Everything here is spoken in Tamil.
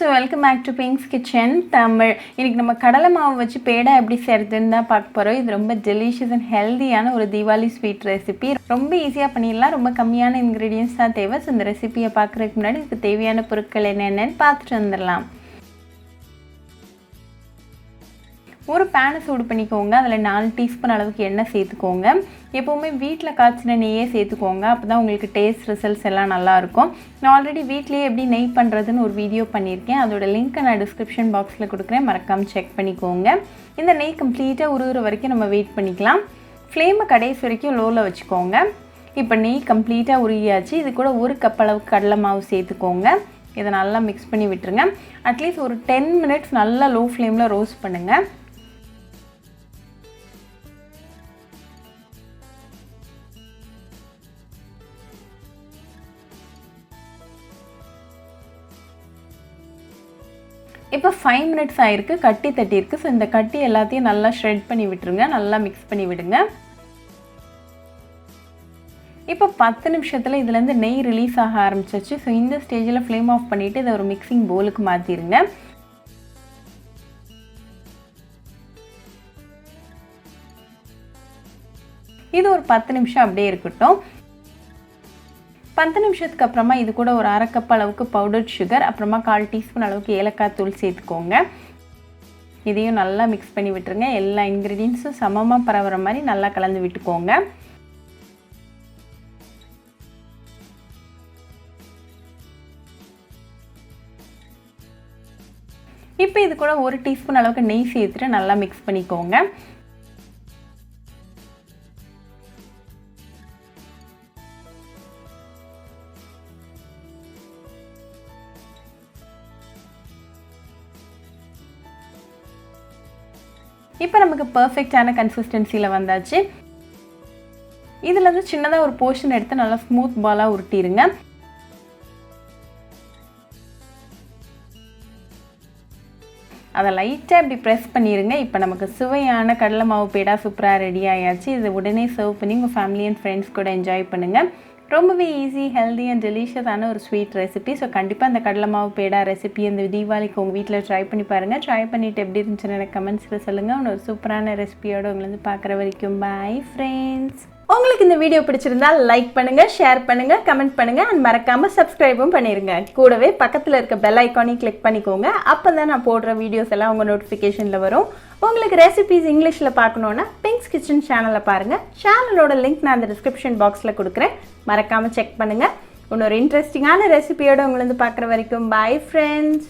So welcome back to Pinks Kitchen Tamil. இன்றைக்கி நம்ம கடலை மாவு வச்சு பேடா எப்படி செய்கிறதுன்னு தான் பார்க்க போகிறோம். இது ரொம்ப டெலிஷியஸ் அண்ட் ஹெல்த்தியான ஒரு தீபாவளி ஸ்வீட் ரெசிபி. ரொம்ப ஈஸியாக பண்ணிடலாம். ரொம்ப கம்மியான இன்க்ரீடியன்ஸ் தான் தேவை. ஸோ இந்த ரெசிபியை பார்க்குறதுக்கு முன்னாடி இதுக்கு தேவையான பொருட்கள் என்னென்னு பார்த்துட்டு வந்துடலாம். ஒரு பேனை சூடு பண்ணிக்கோங்க. அதில் 4 டீஸ்பூன் அளவுக்கு எண்ணெய் சேர்த்துக்கோங்க. எப்போவுமே வீட்டில் காய்ச்சின நெய்யே சேர்த்துக்கோங்க. அப்போ தான் உங்களுக்கு டேஸ்ட் ரிசல்ட்ஸ் எல்லாம் நல்லாயிருக்கும். நான் ஆல்ரெடி வீட்லேயே எப்படி நெய் பண்ணுறதுன்னு ஒரு வீடியோ பண்ணியிருக்கேன். அதோட லிங்க்கை நான் டிஸ்கிரிப்ஷன் பாக்ஸில் கொடுக்குறேன். மறக்காமல் செக் பண்ணிக்கோங்க. இந்த நெய் கம்ப்ளீட்டாக உருகிற வரைக்கும் நம்ம வெயிட் பண்ணிக்கலாம். ஃப்ளேமை கடைசி வரைக்கும் லோவில் வச்சுக்கோங்க. இப்போ நெய் கம்ப்ளீட்டாக உருகியாச்சு. இது கூட 1 கப் அளவுக்கு கடலை மாவு சேர்த்துக்கோங்க. இதை நல்லா மிக்ஸ் பண்ணி விட்டுருங்க. அட்லீஸ்ட் ஒரு 10 மினிட்ஸ் நல்லா லோ ஃப்ளேமில் ரோஸ்ட் பண்ணுங்கள். இப்போ 5 மினிட்ஸ் ஆகிருக்கு. கட்டி தட்டியிருக்கு. ஸோ இந்த கட்டி எல்லாத்தையும் நல்லா ஷ்ரெட் பண்ணி விட்டுருங்க. நல்லா மிக்ஸ் பண்ணி விடுங்க. இப்போ 10 நிமிஷத்தில் இதுலேருந்து நெய் ரிலீஸ் ஆக ஆரம்பிச்சிச்சு. ஸோ இந்த ஸ்டேஜில் ஃப்ளேம் ஆஃப் பண்ணிவிட்டு இதை ஒரு மிக்சிங் பவுலுக்கு மாற்றிடுங்க. இது ஒரு 10 நிமிஷம் அப்படியே இருக்கட்டும். 10 நிமிஷத்துக்கு அப்புறமா இது கூட ஒரு 1/2 கப் அளவுக்கு பவுடர்ட் சுகர், அப்புறமா 1/4 டீஸ்பூன் அளவுக்கு ஏலக்காய் தூள் சேர்த்துக்கோங்க. இதையும் நல்லா மிக்ஸ் பண்ணி விட்டுருங்க. எல்லா இன்க்ரீடியன்ஸும் சமமாக பரவுற மாதிரி நல்லா கலந்து விட்டுக்கோங்க. இப்போ இது கூட 1 டீஸ்பூன் அளவுக்கு நெய் சேர்த்துட்டு நல்லா மிக்ஸ் பண்ணிக்கோங்க. இப்போ நமக்கு பர்ஃபெக்டான கன்சிஸ்டன்சியில் வந்தாச்சு. இதுலேருந்து சின்னதாக ஒரு போர்ஷன் எடுத்து நல்லா ஸ்மூத் பாலாக உருட்டிடுங்க. அதை லைட்டாக இப்படி ப்ரெஸ் பண்ணிடுங்க. இப்போ நமக்கு சுவையான கடலை மாவு பேடா சூப்பராக ரெடி ஆயாச்சு. இதை உடனே சர்வ் பண்ணி உங்கள் ஃபேமிலி அண்ட் ஃப்ரெண்ட்ஸ் கூட என்ஜாய் பண்ணுங்கள். ரொம்பவே ஈஸி, ஹெல்தி அண்ட் டெலிஷியஸான ஒரு ஸ்வீட் ரெசிபி. ஸோ கண்டிப்பாக அந்த கடலை மாவு பேடா ரெசிபி இந்த தீபாவளிக்கு உங்கள் வீட்டில் ட்ரை பண்ணி பாருங்கள். ட்ரை பண்ணிவிட்டு எப்படி இருந்துச்சுன்னு எனக்கு கமெண்ட்ஸில் சொல்லுங்கள். ஒரு சூப்பரான ரெசிபியோடு உங்களை பார்க்குற வரைக்கும் பாய் ஃப்ரெண்ட்ஸ். உங்களுக்கு இந்த வீடியோ பிடிச்சிருந்தா லைக் பண்ணுங்கள், ஷேர் பண்ணுங்கள், கமெண்ட் பண்ணுங்கள் அண்ட் மறக்காமல் சப்ஸ்கிரைபும் பண்ணிடுங்க. கூடவே பக்கத்தில் இருக்க பெல் ஐக்கானையும் கிளிக் பண்ணிக்கோங்க. அப்போ தான் நான் போடுற வீடியோஸ் எல்லாம் உங்கள் நோட்டிஃபிகேஷனில் வரும். உங்களுக்கு ரெசிபிஸ் இங்கிலீஷில் பார்க்கணுன்னா பிங்க்ஸ் கிச்சன் சேனலை பாருங்கள். சேனலோட லிங்க் நான் அந்த டிஸ்கிரிப்ஷன் பாக்ஸில் கொடுக்குறேன். மறக்காமல் செக் பண்ணுங்கள். இன்னொரு இன்ட்ரெஸ்டிங்கான ரெசிபியோடு உங்களை பார்க்குற வரைக்கும் பாய் ஃப்ரெண்ட்ஸ்.